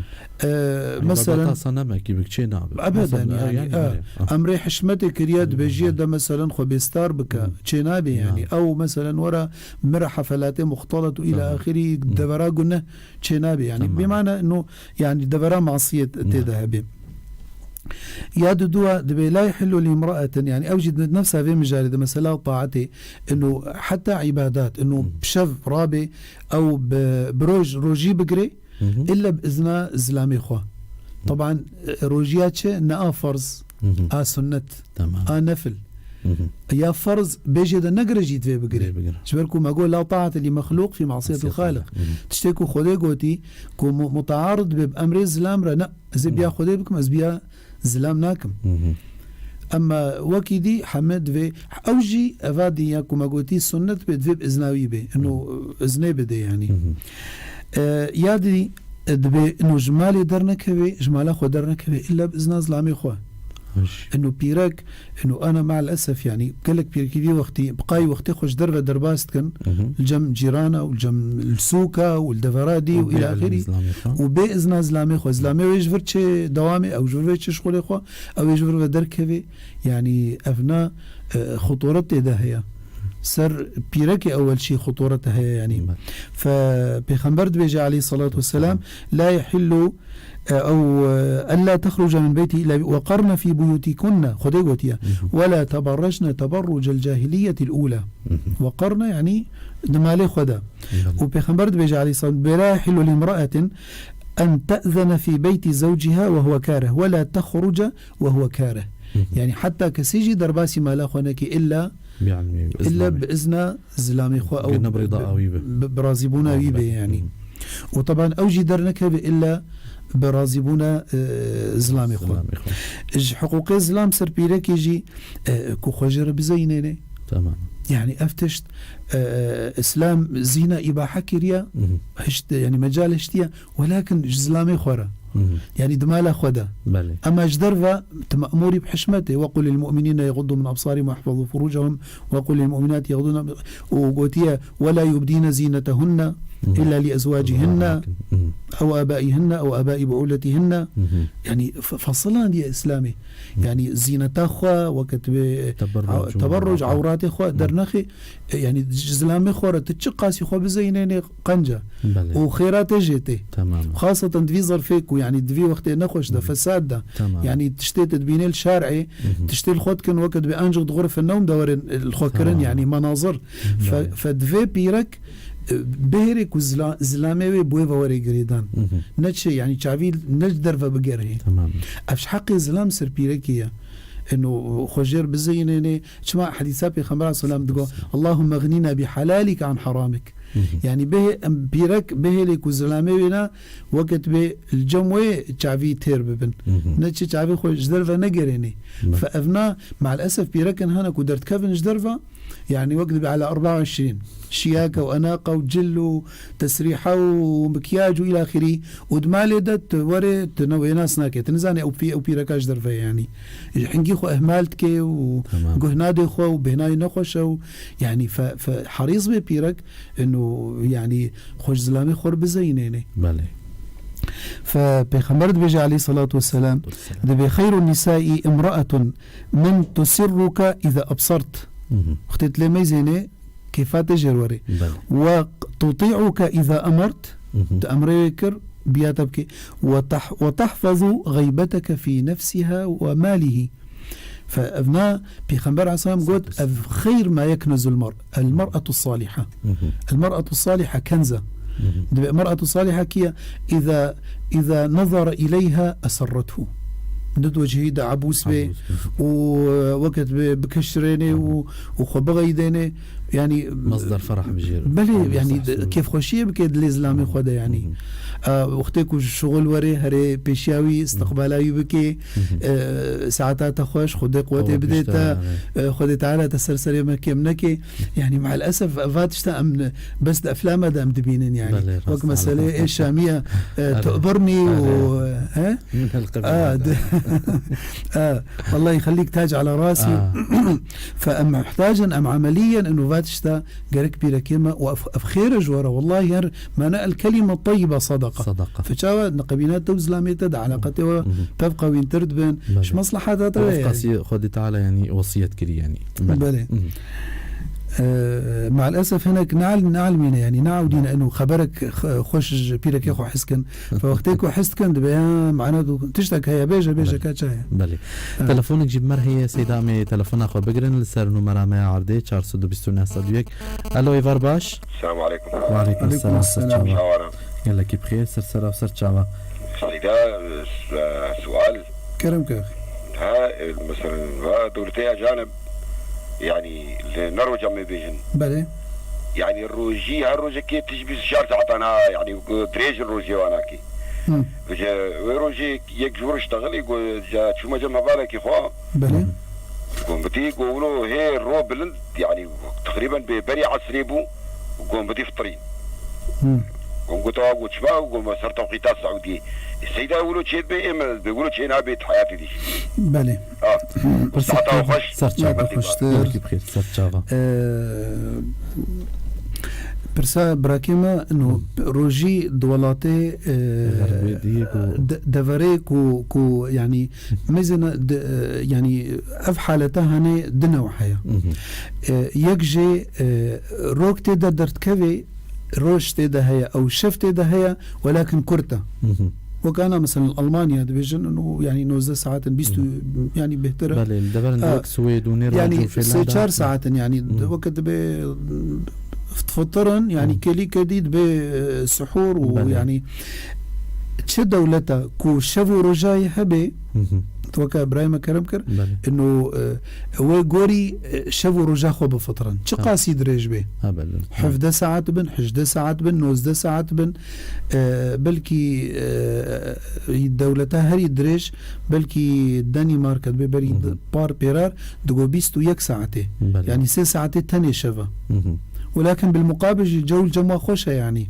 Speaker 3: مثلا
Speaker 2: صنمه كيبك شي نابي
Speaker 3: ابدا يعني امري حشمتي كرياد بجيه ده مثلا خو بيستار بك شي نابي يعني او مثلا ورا مر حفلات مختلطه الى اخره دبرا قلنا شي نابي يعني بمعنى انه يعني دبرا معصيه تذهب يا دوا دبي لا يحل لامرأة يعني أوجد نفسها في مجال مثلا طاعتي إنه حتى عبادات إنه بشف رابي أو بروج روجي بقري إلا بإذن زلامي خوا. طبعا روجيات شيء نا فرض سنة نفل يا فرض بيجي ده نقر جيت في بقري شبركم أقول لا طاعة لمخلوق في معصية الخالق تشتكوا خدي قوتي كو متعارض بأمر الزلام رنا زبيا خدي بكم أزبيا زلام ناكم. أما وكيدي حمد في أوجي أفادي ياكم أقولتي سنة بدفي بإذناوي به إنه إذني بدي يعني يادي دبي إنه جمالي درنك به جماله خو درنك به إلا بإذن زلامي خو إنه بيرك إنه أنا مع الأسف يعني قالك بيركي في وقتي بقاي وقتي خوش دربة درباست كان الجم جيرانا والجم السوكا والدفرادي وإلى آخره وبإذن زلامي خو زلامي ويجفر شيء دوامي أو جفر شيء شغلي خو أو يجفر دركبي يعني أفنا خطورته ده هي سر بيركي أول شيء خطورتها هي يعني فبيخنبر بيجي عليه الصلاة والسلام لا يحل أو ألا تخرج من بيتي إلا وقرن في بيوتكن خديقوتيا ولا تبرجن تبرج الجاهلية الأولى وقرن يعني دمالي خدا وبيخنبر بيجي عليه الصلاة والسلام لا يحل لامرأة أن تأذن في بيت زوجها وهو كاره ولا تخرج وهو كاره يعني حتى كسيجي درباسي ما لا خونك إلا بإذن زلامي خو أو برازبونا ويبه يعني وطبعا أوجي درنك إلا برازبونا زلامي خو حقوق الزلام سر بيرك يجي كو خجر بزينيني
Speaker 2: تمام
Speaker 3: يعني أفتشت إسلام زينة إباحة كريا هشت يعني مجال هشتيا ولكن زلامي خورا يعني دمالا خدا
Speaker 2: بلي.
Speaker 3: أما جدرفا مأموري بحشمته وقل للمؤمنين يغضوا من أبصارهم ويحفظوا فروجهم وقل للمؤمنات يغضون وقوتيا ولا يبدين زينتهن إلا لأزواجهن أو آبائهن أو آباء بعولتهن يعني فصلنا دي إسلامي يعني زينة أخوة وكتب تبرج عورات أخوة درنخي يعني زلامي خورة تتشقاسي خوا بزينين قنجة وخيرات جيتي خاصة دفي ظرفيك ويعني دفي وقت نخوش ده فساد ده يعني تشتي تدبيني الشارعي تشتي الخوتكن وقت بأنجد غرف النوم دور الخوكرن يعني مناظر فدفي بيرك بهرك وزلامي بوي فوري جريدان نتش يعني شافيل نجدر فبجره
Speaker 2: تمام
Speaker 3: أفش حق زلام سر بيركيا إنه خجر بزينني شما حديثات بخمر السلام تقول اللهم اغنينا بحلالك عن حرامك يعني به بيرك به لك وزلامي وقت به الجموي شافي تير ببن نتش شافي خج درفا نجريني فأفنا مع الأسف بيركن هنا كدرت كفن جدرفا يعني وقت على 24 شياكة وأناقة وجل وتسريحة ومكياج وإلى آخره ودمالي دت وري تنوي ناس ناكي تنزاني أو بيركاش درفة يعني حنجي خو أهمالتك وقهنادي خو وبهناي نخوش يعني فحريص بيرك إنه يعني خوش زلامي خور بزينيني
Speaker 2: بالي
Speaker 3: فبيخمرت بيجي عليه الصلاة والسلام دبي خير النساء امرأة من تسرك إذا أبصرت اختت لي ميزيني كيف تجروري وتطيعك إذا أمرت تأمريكر بياتبك وتحفظ غيبتك في نفسها وماله فأبناء بيخمبر عصام قلت خير ما يكنز المرأة الصالحة المرأة الصالحة كنزة المرأة الصالحة كي إذا نظر إليها أسرته ندد وجهي دا عبوس بي ووقت بكشريني وخبغي ديني يعني
Speaker 2: مصدر فرح بجير
Speaker 3: بله يعني كيف خوشيه بكيد الإسلامي خدا يعني وقتك الشغل وري هري بيشاوي استقبالاوي بكي ساعات خوش خدي قوتي بديتا خدي تعالى تسرسري مكي منكي يعني مع الأسف فاتشتا أم بس أفلام هذا أم دبينين يعني وقت مسألة إيش شامية تقبرني ها
Speaker 2: من هالقبيل
Speaker 3: والله يخليك تاج على راسي فأم محتاجا أم عمليا إنه فاتشتا قالك بيلا كلمة وأفخير جوارا والله ما نقل الكلمة الطيبة صدقة فشاوى نقبينات توز لاميتد علاقته تبقى وين تردبن مش مصلحة
Speaker 2: ترى خدي تعالى يعني وصية كري يعني
Speaker 3: بلي مع الأسف هناك نعلمنا يعني نعودين إنه خبرك خوش بيرك يخو حسكن فوقتك وحسكن دبيا معناته تشتك هيا بيجا كاتشايا
Speaker 2: بلي تلفونك جيب مر هي سيدة مي تلفون أخو بقرن لسر نمرة ما عرضي 429 صديق ألو إيفار باش
Speaker 4: السلام عليكم.
Speaker 2: وعليكم السلام يلا كيف بخير سرسرة وسر تشاوا
Speaker 4: سيدة سؤال
Speaker 3: كرمك أخي
Speaker 4: ها مثلا دولتي أجانب يعني النرويج أمي بيجن
Speaker 3: بلي
Speaker 4: يعني الروجي كي تجبي الشهر تعطانا يعني تريج الروجي وانا كي وروجي يكجور اشتغل يقول شو ما جمع بالك يا اخوان
Speaker 3: بلي
Speaker 4: يقوم بتي يقولوا هي الروبلند يعني تقريبا ببري عسريبو يقوم بتي فطرين يقوم قلت اقول شباب يقول ما صار توقيتات سعوديه السيده يقولوا شيء بيقولوا شيء نابت حياتي دي
Speaker 3: بلي
Speaker 4: بصحة خوش
Speaker 2: كيف بخير سر تشاوا
Speaker 3: برسا براكيما انه روجي دولاتي دفري كو يعني مزنا يعني افحالتها هني دنا وحيا يكجي روكتي درت كفي روشتي ده هي او شفتي ده هي ولكن كرته وكان مثلا ألمانيا دبيجن إنه يعني نوزة ساعات بيستو يعني بهترة
Speaker 2: بله الدبر السويد ونير
Speaker 3: يعني 6 ساعات يعني وقت فطرن يعني كلي كديد بسحور ويعني تشد دولتا كو شفو رجاي هبي توكا إبراهيم كرمكر إنه وجوري شفو رجا خو بفطرن شقاسي دريج به حفظ ساعات بن حجد ساعات بن نوزد ساعات بن بلكي دولتها هري دريج بلكي دنمارك ببري بار بيرار دقو 21 ساعته يعني 6 ساعات تاني شفا ولكن بالمقابل الجو الجمع خوشة يعني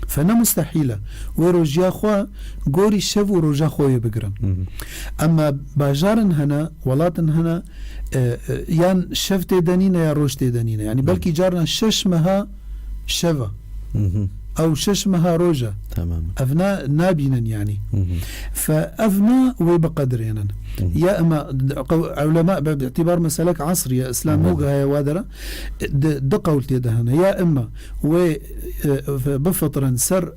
Speaker 3: فأنا مستحيلة ورجيا خوا قوري الشف ورجا خوي بقرن أما باجارن هنا ولاتن هنا يان شفت دانينا يا روشت دانينا يعني بلكي جارنا ششمها شفا أو ششمها روجا
Speaker 2: تمام
Speaker 3: أفنا نابينا يعني فأفنا وبقدرنا يا أما علماء باعتبار مسألة عصرية إسلام موجة هي وادرة دقولت يدهنا يا إما وبفطرا سر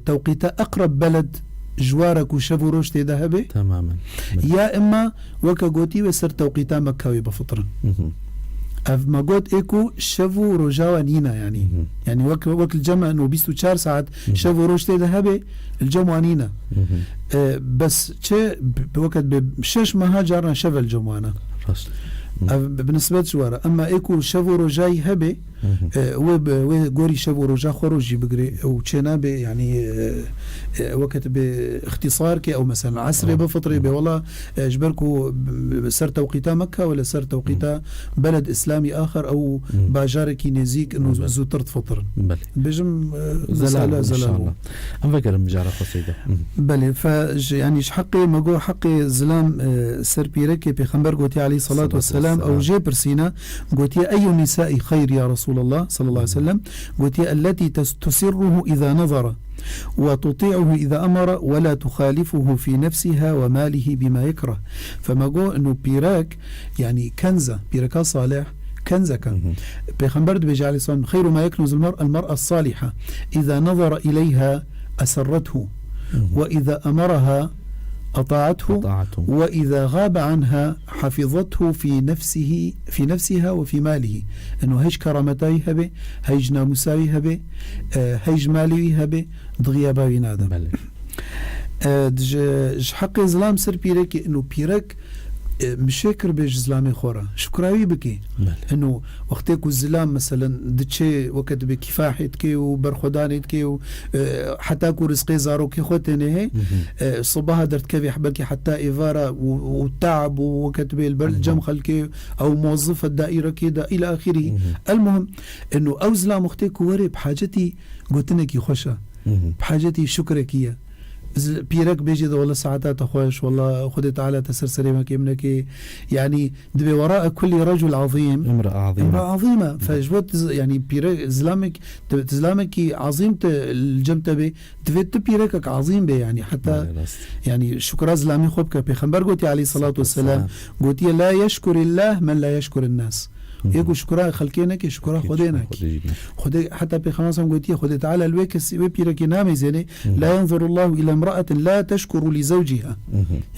Speaker 3: توقيت أقرب بلد جوارك وشافوا روشت ذهبي
Speaker 2: تماما
Speaker 3: يا إما وكجوتي وسر توقيت مكاوي بفطرا ما قلت إيكو شافوا رجاوا نينا يعني وقت الجمع إنه 24 ساعة شافوا روشت ذهبي الجمع نينا بس شيء بوقت بشش مهاجرنا شاف الجمعنا بالنسبة شوارا أما إيكو شافوا رجاي هبي وقوري شافوا رجا خروجي بقري وشينا يعني وقت باختصار كي أو مثلا عسري بفطري والله جبركو سر توقيتا مكة ولا سر توقيتا بلد إسلامي آخر أو باجاركي نزيك إنه زوترت فطر بجم
Speaker 2: زلال أم فكر مجارة خصيدة
Speaker 3: بلي يعني حقي ما جو حقي زلام سر بيركي بخمبر قوتي عليه الصلاة والسلام أو جابر سينا قوتي أي النساء خير يا رسول الله صلى الله عليه وسلم قوتي التي تسره إذا نظر وتطيعه إذا أمر ولا تخالفه في نفسها وماله بما يكره فما جو أنه بيراك يعني كنزة بيراك صالح كنزة كان بيخمبر بيجعل صالح خير ما يكنز المرأة الصالحة إذا نظر إليها أسرته وإذا أمرها أطاعته وإذا غاب عنها حفظته في نفسها وفي ماله إنه هيج كرامتاي هبه هيج ناموساوي هبه هيج مالي هبه ضغياباوي نادم حق إسلام سر بيرك إنه بيرك مشاكر بيج زلامي خورا شكراوي بكي انه وقتك الزلام مثلا دتشي وقت بكفاحتك وبرخدانتك حتى كو رزقي زاروكي خوتني هي صباها درت كيف يحبكي حتى ايفارا والتعب ووقت بالبرد جمخلك او موظف الدائره كده الى اخره. المهم انه او زلام وقتك وري بحاجتي قلتنك يخشى بحاجتي شكرك هي بيرك بيجي ذا والله ساعات خوش والله خذ تعالى تسرسري ما كيمنك يعني دبي وراء كل رجل عظيم
Speaker 2: امرأة
Speaker 3: عظيمة فجوت يعني بيرك زلامك عظيم الجمتبه دفت بيركك عظيم به يعني حتى يعني شكر زلامي خبك بيخنبر قلت عليه الصلاة والسلام قلت لا يشكر الله من لا يشكر الناس يقول شكرا خلقينك شكرا خدينك خدي حتى بخمسة قلت خدي تعالى الويكس وبيرك نامي زيني لا ينظر الله إلى امرأة لا تشكر لزوجها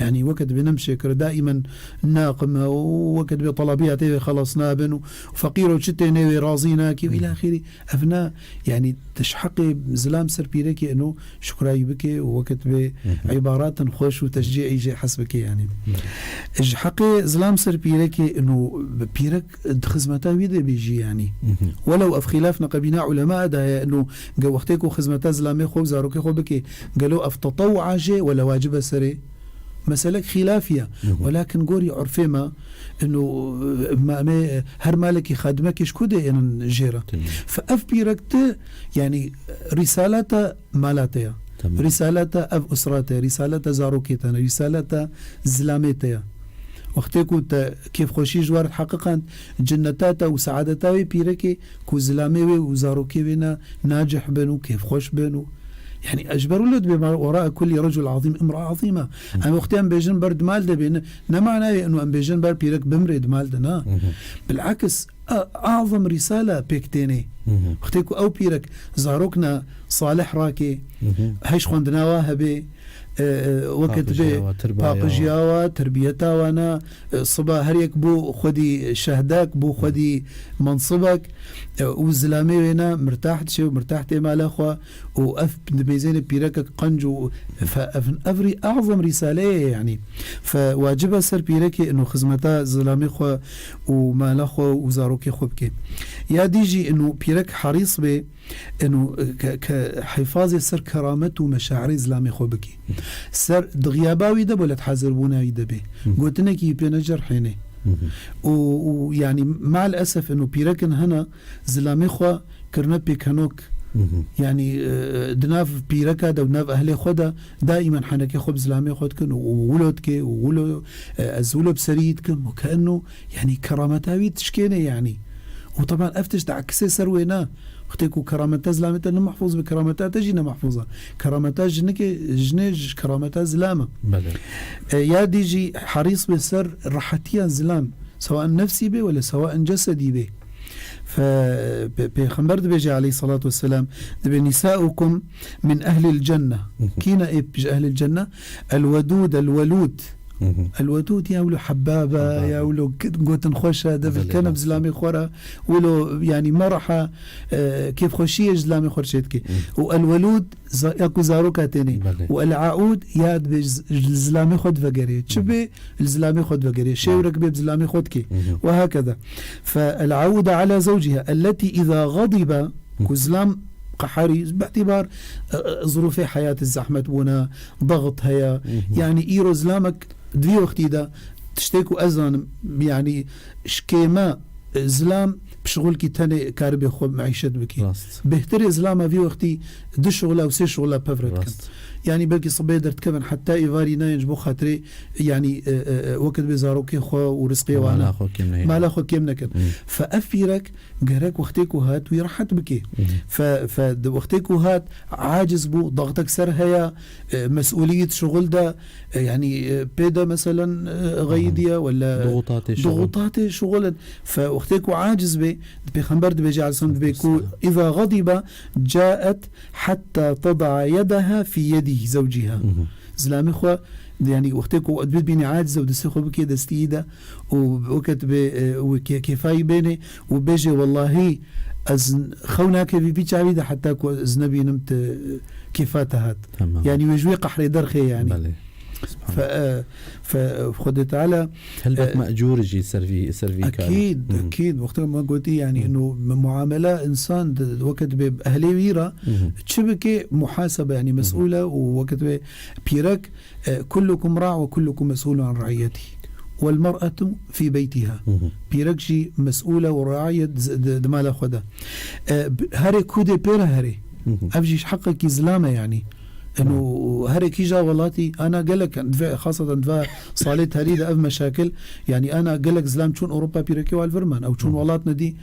Speaker 3: يعني وقت بنمشكر دائما ناقمة ووقت بطلبية خلص نابن وفقير وشتيني رازينك وإلى آخره أفنا يعني تشحقي زلام سر بيرك إنه شكرا يبكي ووقت بعبارات خوش وتشجيع يجي حسبك يعني حقي زلام سر بيرك إنه بيرك خدمتها ويدا بيجي يعني ولو اف خلافنا قبينا علماء ده انه وقتكو خدمتها زلامي خو زاروكي خو بكي قالوا اف تطوع جي ولا واجب سري مسألة خلافية ولكن قوري عرفي ما انه ما هر مالك خادمك شكودة ان جيرة فاف بيركت يعني رسالة مالاتها رسالة اف اسراتها رسالة زاروكيتها رسالة زلاميتها وقتكو كيف خوشي جوار حقيقا جنتاتا وسعادتا بيركي كو زلامي وزاروكي بنا ناجح بنو كيف خوش بنو يعني اجبروا له بما وراء كل رجل عظيم امرأة عظيمة. انا وقتها ام بيجن برد مال ده بين معناه انه ام بيجن بر بيرك بمرد مال ده بالعكس اعظم رسالة بيكتيني وقتكو او بيرك زاروكنا صالح راكي هيش خوندنا واهبي وقت باق جياوة تربيتا وانا صبا هريك بو خدي شهداك بو خدي منصبك وزلامي وينا مرتاح تشي ومرتاح تيمال اخوة وأف بميزين بيركك قنج فأفري أعظم رسالة يعني فواجبها سر بيركي إنه خزمتا زلامي خوا ومال اخوة وزاروكي خوبكي يا ديجي إنه بيرك حريص به إنه كحفاظ سر كرامته ومشاعر زلامي خوبكي سر دغياباوي ده ولا تحذربوناوي ده به قلتنا كي بينجر حيني ويعني مع الأسف إنه بيركن هنا زلامي خوا كرنا بيكانوك يعني دناف بيركا دو ناف أهلي خدا دائما حنكي خب زلامي خودكن وولدك وولو أزولو بسريدكن وكأنه يعني كرامتاوي تشكيني يعني وطبعا أفتش تعكسي سروينا اختيكو كرامتا زلامتا محفوظ بكرامتا تجينا محفوظة كرامتا جنيج كرامتا زلامة يا ديجي حريص بسر راحتيا زلام سواء نفسي به ولا سواء جسدي به فبيخنبر بيجي عليه الصلاة والسلام دبي نساؤكم من أهل الجنة كينا إيه بيجي أهل الجنة الودود الولود الودود ياولو حبابة ياولو قوتن خوشة ده في الكنب زلامي خورا ولو يعني مرحة كيف خوشية زلامي خورشيتكي والولود ياكو زاروكا تاني والعاود ياد بزلامي خود فقري تشبه الزلامي خود فقري شيورك بزلامي خودكي وهكذا. فالعود على زوجها التي إذا غضب كزلام قحري باعتبار ظروف حياة الزحمة بونا ضغط هيا يعني إيرو زلامك دوي وقتي دا تشتيكو أزان يعني شكيما زلام بشغل كي تاني كاربي خوب معيشت بكي بهتري زلامة في وقتي دو شغلة وسي شغلة بفرد كن يعني بلكي صبي درت كبن حتى إيفاري ناينج بو خاطري يعني وقت بزاروكي خو ورزقي وانا ما لا خو كيم نكن فأفيرك قهرك وقتيكو هات ويرحت بكي فوقتيكو هات عاجز بو ضغطك سر هيا مسؤولية شغل دا يعني بيدا مثلا غيدية ولا ضغوطات شغل فوقتيكو عاجز بي بيخنبر بيجي على سند بيكو إذا غضب جاءت حتى تضع يدها في يد زوجها زلامي خوا يعني وقتكو أدبت بيني عاجزة ودسيخو بكي دستيدة وكتب وكيفاي بيني وبيجي والله خوناك في بيتش عبيدة حتى كو أزنبي نمت كيفاتها يعني ويجوي قحري درخي يعني فخد تعالى
Speaker 2: هل بك مأجور يجي سيرفي
Speaker 3: أكيد وقت ما قلت يعني إنه معاملة إنسان وقت بأهلي ويرا شبكة محاسبة يعني مسؤولة ووقت بيرك كلكم راع وكلكم مسؤول عن رعيته والمرأة في بيتها بيركجي مسؤولة وراعية دمال أخذها هاري كودي بيرا هاري أفجيش حقك إزلامة يعني إنه هاري كيجا والله أنا قالك خاصة دفع صالت هريدة أف مشاكل يعني أنا قالك زلام شون أوروبا بيركي والفرمان أو شون والاتنا دي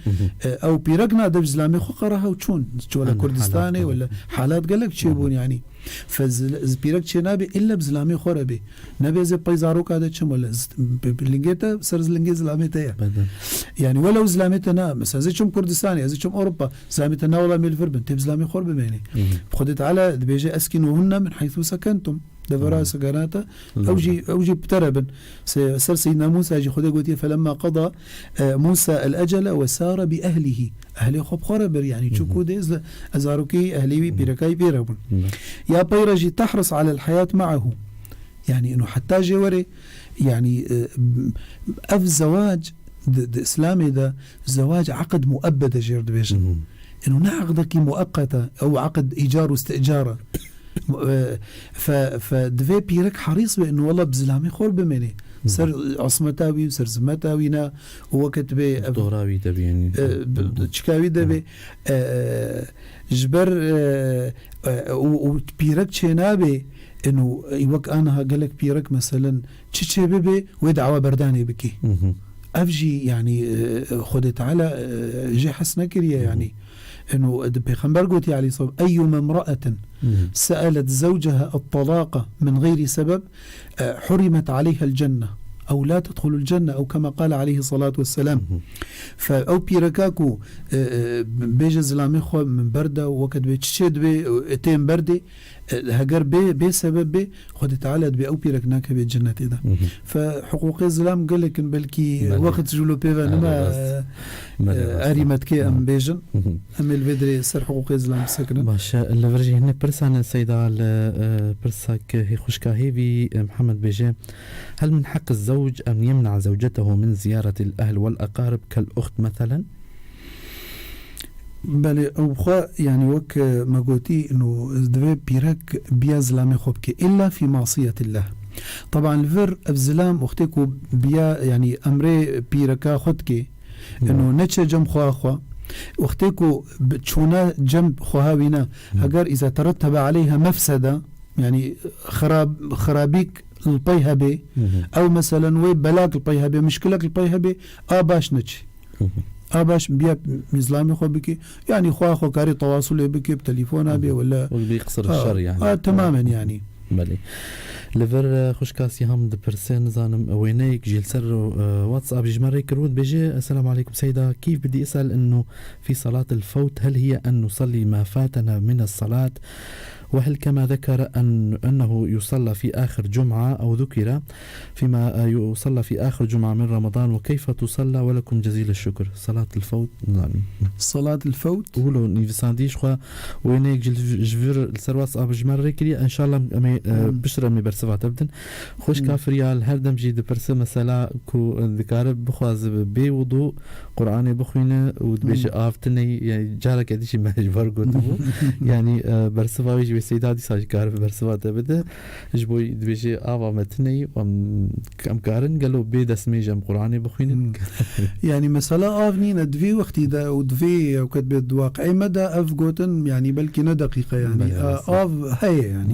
Speaker 3: أو بيركنا دف زلامي خقرها وشون ولا كردستاني ولا حالات قالك شيبون يعني فبيرك شي نابي إلا بزلامي خوربي نبي زي بايزاروك هذا شم ولا لينجيتا سرز لينجي زلاميتا يعني ولو زلاميتنا مثلا زي شم كردستاني زي شم أوروبا زلاميتنا ولا ميل فربن تب زلامي خورب بماني خدت على بيجي أسكنوهن من حيث سكنتم دبرا سكناتا أوجي بتربن سر سيدنا موسى يجي خده قلت فلما قضى موسى الأجل وسار بأهله أهلي خب خربر يعني شو كوديز أزاروكي أهلي بيركاي بيربون يا بيرجي تحرص على الحياة معه يعني إنه حتى جوري يعني أف زواج إسلامي ده زواج عقد مؤبد جيرد بيجن إنه نعقدك مؤقتة أو عقد إيجار واستئجارة فدفي بيرك حريص بأنه والله بزلامي خور بمني سر عصمتاوي وسر زمتاوينا ووقت بي
Speaker 2: دغراوي دبي يعني
Speaker 3: تشكاوي دبي جبر وبيرك شنابي انه يوك انا قالك بيرك مثلا تشي بيبي ودعوه برداني بكي افجي يعني خدت على جي حسنا كريه يعني انه بيغمبر قلت عليه صوب ايما امراه سالت زوجها الطلاق من غير سبب حرمت عليها الجنه أو لا تدخل الجنة أو كما قال عليه الصلاة والسلام فأو بيركاكو بيجي زلامي خو من بردة وقت بيتشد بي تيم بردي هجر بي سبب بي خد تعالى بي أو بيركناك بالجنة إذا فحقوق الزلام قال لك بلكي وقت جولو بيفا نما أريمت كي أم بيجن أم الفيدري سر حقوق الزلام سكنة
Speaker 2: باشا اللي هنا برسان السيدة برساك هي خشكاهي في محمد بيجي هل من حق الزوج أن يمنع زوجته من زيارة الأهل والأقارب كالأخت مثلا؟
Speaker 3: بله أو خا يعني وك ما قلتي إنه دفع بيرك بيزلام خبك إلا في معصية الله طبعا الفر أفزلام أختكو بيا يعني أمري بيركا خدك إنه نتش جنب خوا أختكو بتشونا جنب خواهوينا أجر إذا ترتب عليها مفسدة يعني خرابيك البيها بي أو مثلا وبلاك البيها بي مشكلك البيها بي باش نتش باش بيا مزلامي خو بكي يعني خو كاري تواصل بكي بتليفونها بي ولا
Speaker 2: بيقصر الشر يعني
Speaker 3: تماما يعني
Speaker 2: بلي لفر خوشكاسي هم د برسن زانم وينيك جيل سر واتساب جمري كرود بيجي السلام عليكم سيدة كيف بدي أسأل إنه في صلاة الفوت هل هي أن نصلي ما فاتنا من الصلاة وهل كما ذكر أنه يصلى في آخر جمعة أو ذكر فيما يصلى في آخر جمعة من رمضان وكيف تصلى ولكم جزيل الشكر صلاة الفوت
Speaker 3: صلاة الفوت
Speaker 2: قولوا نيفسانديش خوا وينيك جفير السرواس أبو جمال كري إن شاء الله بشرة مي برسفات أبدن خوش كافريال هر دم جيد برسم مثلا كو ذكر بخواز بوضوء قرآن بخوينه ودبيش آفتني يعني جارك أديش مجبر قلتو يعني برسفاويش سيداتي ساج كار برسوات بده جبوي دبيجي آوا متني وكم كارن قالوا بيد اسمي جم قرآني بخوين
Speaker 3: يعني مثلا آفني ندفي وقتي دا ودفي وقت بيد واقعي مدى أفقوتن يعني بلكي دقيقة يعني آف هي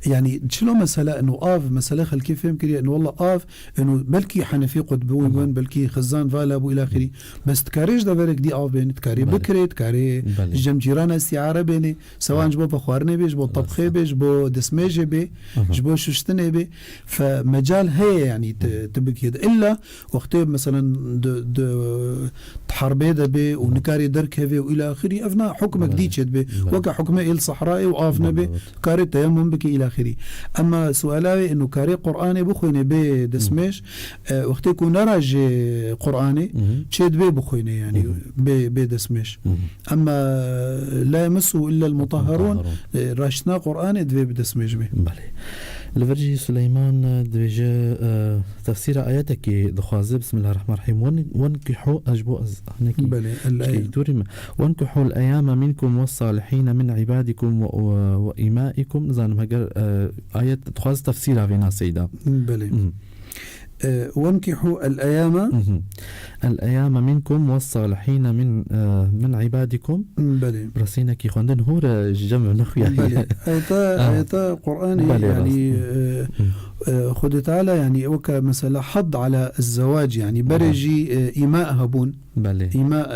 Speaker 3: يعني شلو مثلا إنه آف مثلا خل كيف يمكن إنه والله آف إنه بلكي حنفي قطبوي وين بلكي خزان فالا أبو إلى آخره بس تكاريش دا بالك دي آف بين تكاري بكري تكاري جم جيران استعارة بيني سواء جبوا بخوارني بيش بو طبخي بيش بو دسميجي بي جبو شوشتني بي فمجال هي يعني تبكي إلا وقت مثلا تحربي ده بي ونكاري درك هذي وإلى آخره أفنا حكم جديد بي وكا حكمه إل صحراء وآفنا بي كاري تيمم بكي إلى آخره أما سؤالي إنه كاري قرآني بخويني بي دسميش وقت يكون نراج قرآني تشيد بي بخويني يعني بي دسميش أما لا يمسه إلا المطهرون راشنا قرآن دفي بدسميج به
Speaker 2: بله الفرجي سليمان دبيجة تفسير آياتك دخوازي بسم الله الرحمن الرحيم وانكحوا أجبو
Speaker 3: بلي
Speaker 2: وانكحوا الأيام منكم والصالحين من عبادكم وإمائكم زانم هجر آية دخواز تفسيرها فينا سيدة
Speaker 3: بلي وانكحوا الأيام
Speaker 2: منكم والصالحين من عبادكم
Speaker 3: بلي
Speaker 2: برسينا كي خواندن هو جمع نخويا
Speaker 3: بلي آيتا قرآني يعني خد تعالى يعني وكا مثلا حض على الزواج يعني برجي إيماء هبون
Speaker 2: بلي
Speaker 3: إيماء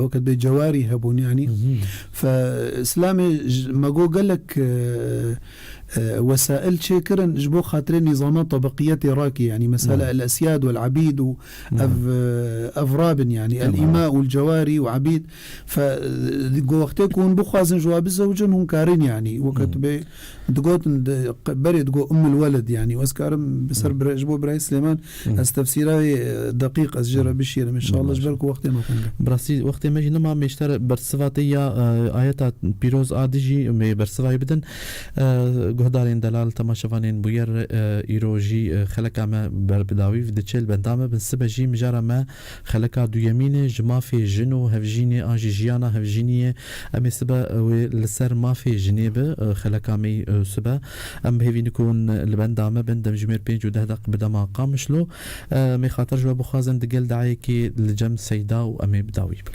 Speaker 3: وكا بجواري هبون يعني فإسلامي ما قال لك وسائل شكرا جبو خاطرين نظامات طبقية راكي يعني مسألة الأسياد والعبيد وأفراب يعني الإماء والجواري وعبيد فدقو وقت يكون بخوازن جواب الزوجين هم كارين يعني وقت دقوت بريد دقو أم الولد يعني واسكارم بسر جبو براي سليمان استفسيري دقيق أسجر بشير إن شاء الله جبركو وقت ما كنت
Speaker 2: براسي وقت ما جينا ما يشتر برصفاتية آيات بيروز آدجي برصفاتي بدن گهدارین دلال تماشاوانین بویر ایروجی خلقا ما بربداوی و دچل بندامه بن سبجی مجارا ما خلقا دویمین جمافی جنو هفجینی آنجی جیانا هفجینی امی سبا و لسر مافی جنیبه خلقا می سبا ام بهوی نکون لبندامه بندم جمیر 5 و 10 دقیقه بدما قامشلو می خاطر جواب خوازن دقل دعای که لجم سیدا و امی بداوی بک.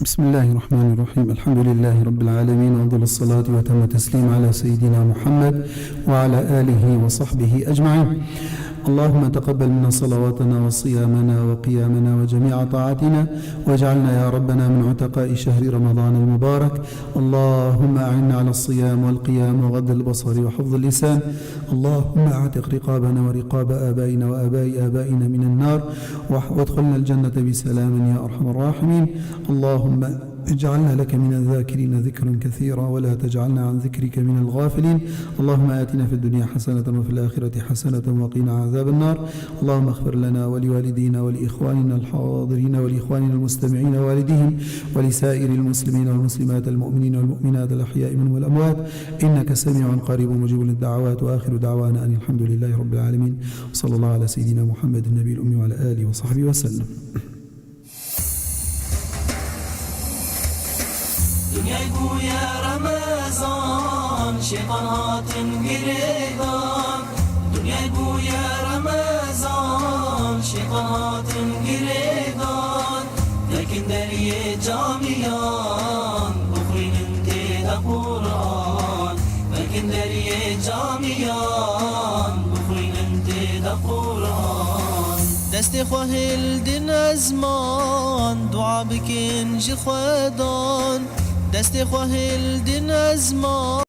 Speaker 3: بسم الله الرحمن الرحيم الحمد لله رب العالمين وأفضل الصلاة وتم التسليم على سيدنا محمد وعلى آله وصحبه أجمعين اللهم تقبل منا صلواتنا وصيامنا وقيامنا وجميع طاعتنا واجعلنا يا ربنا من عتقاء شهر رمضان المبارك اللهم أعنا على الصيام والقيام وغض البصر وحفظ اللسان اللهم اعتق رقابنا ورقاب آبائنا وآباء آبائنا من النار وادخلنا الجنة بسلام يا أرحم الراحمين اللهم اجعلنا لك من الذاكرين ذكرا كثيرا ولا تجعلنا عن ذكرك من الغافلين اللهم آتنا في الدنيا حسنة وفي الآخرة حسنة وقنا عذاب النار اللهم اغفر لنا ولوالدينا ولإخواننا الحاضرين ولإخواننا المستمعين ووالديهم ولسائر المسلمين والمسلمات المؤمنين والمؤمنات الأحياء منهم والأموات إنك سميع قريب مجيب للدعوات وآخر دعوانا أن الحمد لله رب العالمين صلى الله على سيدنا محمد النبي الأمي وعلى آله وصحبه وسلم.
Speaker 1: دنيا يا رمضان شيطان هاتن قريبان دنيا يا رمضان شيطان هاتن قريبان لكن دري جاميان بخرين انتي قرآن لكن دري جاميان بخرين انتي قرآن دست خواه الدن ازمان دعا بكن جي خودان دست خواه الدن ازمان